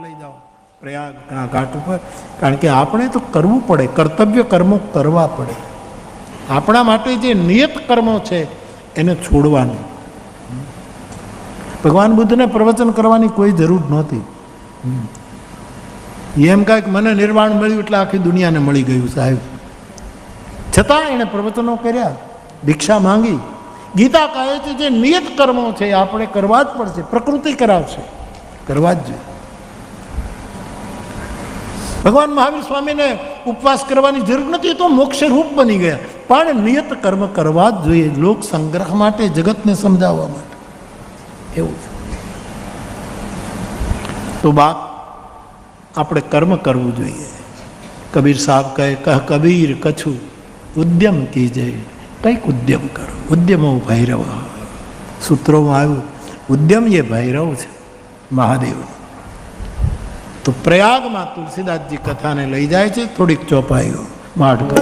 લઈ જાઓ પ્રયાગના ઘાટ ઉપર, કારણ કે આપણે તો કરવું પડે, કર્તવ્ય કર્મો કરવા પડે. આપણા માટે જે નિયત કર્મો છે એને છોડવાનું. ભગવાન બુદ્ધને પ્રવચન કરવાની કોઈ જરૂર નહોતી. એમ કાંઈક મને નિર્વાણ મળ્યું એટલે આખી દુનિયાને મળી ગયું સાહેબ. છતાં એણે પ્રવચનો કર્યા, ભિક્ષા માંગી. ગીતા કહે છે જે નિયત કર્મો છે આપણે કરવા જ પડશે. પ્રકૃતિ કરાવશે, કરવા જ જોઈએ. ભગવાન મહાવીર સ્વામીને ઉપવાસ કરવાની જરૂર નથી, તો મોક્ષ રૂપ બની ગયા, પણ નિયત કર્મ કરવા જ જોઈએ, લોક સંગ્રહ માટે, જગતને સમજાવવા માટે. એવું છે. તો બાપ આપણે કર્મ કરવું જોઈએ. કબીર સાહેબ કહે, કહ કબીર કછું ઉદ્યમ કીજે. કંઈક ઉદ્યમ કરો. ઉદ્યમો ભૈરવ. સૂત્રોમાં આવ્યું ઉદ્યમ એ ભૈરવ છે મહાદેવ. તો પ્રયાગમાં તુલસીદાસજી કથાને લઈ જાય છે. થોડીક ચોપાઈઓ માઠ કરો.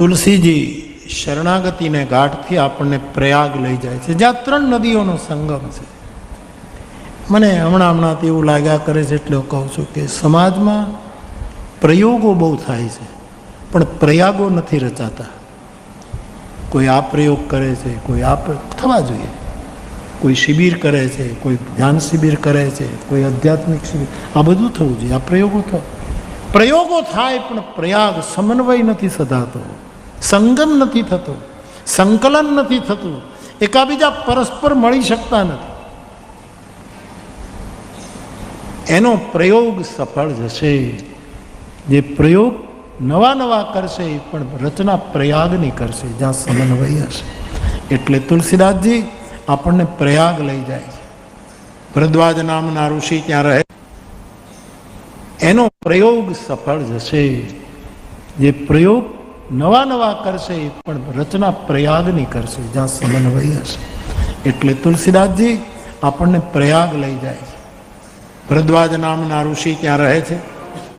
તુલસીજી શરણાગતિને ઘાટથી આપણને પ્રયાગ લઈ જાય છે, જ્યાં 3 નદીઓનો સંગમ છે. મને હમણાં એવું લાગ્યા કરે છે, એટલે હું કહું છું કે સમાજમાં પ્રયોગો બહુ થાય છે, પણ પ્રયાગો નથી રચાતા. કોઈ આ પ્રયોગ કરે છે, કોઈ આ થવા જોઈએ. કોઈ શિબિર કરે છે, કોઈ ધ્યાન શિબિર કરે છે, કોઈ આધ્યાત્મિક શિબિર, આ બધું થવું જોઈએ. આ પ્રયોગો થાય પણ પ્રયાગ સમન્વય નથી સધાતો, સંગમ નથી થતો, સંકલન નથી થતું, એકાબીજા પરસ્પર મળી શકતા નથી. એનો પ્રયોગ સફળ જશે. જે પ્રયોગ નવા નવા કરશે પણ રચના પ્રયાગની કરશે, જ્યાં સમન્વય હશે. એટલે તુલસીદાસજી આપણને પ્રયાગ લઈ જાય છે. ભરદ્વાજ નામના ઋષિ ત્યાં રહે, એનો પ્રયોગ સફળ જશે. જે પ્રયોગ નવા નવા કરશે પણ રચના પ્રયાગની કરશે, જ્યાં સમન્વય હશે. એટલે તુલસીદાસજી આપણને પ્રયાગ લઈ જાય છે. ભરદ્વાજ નામના ઋષિ ત્યાં રહે છે,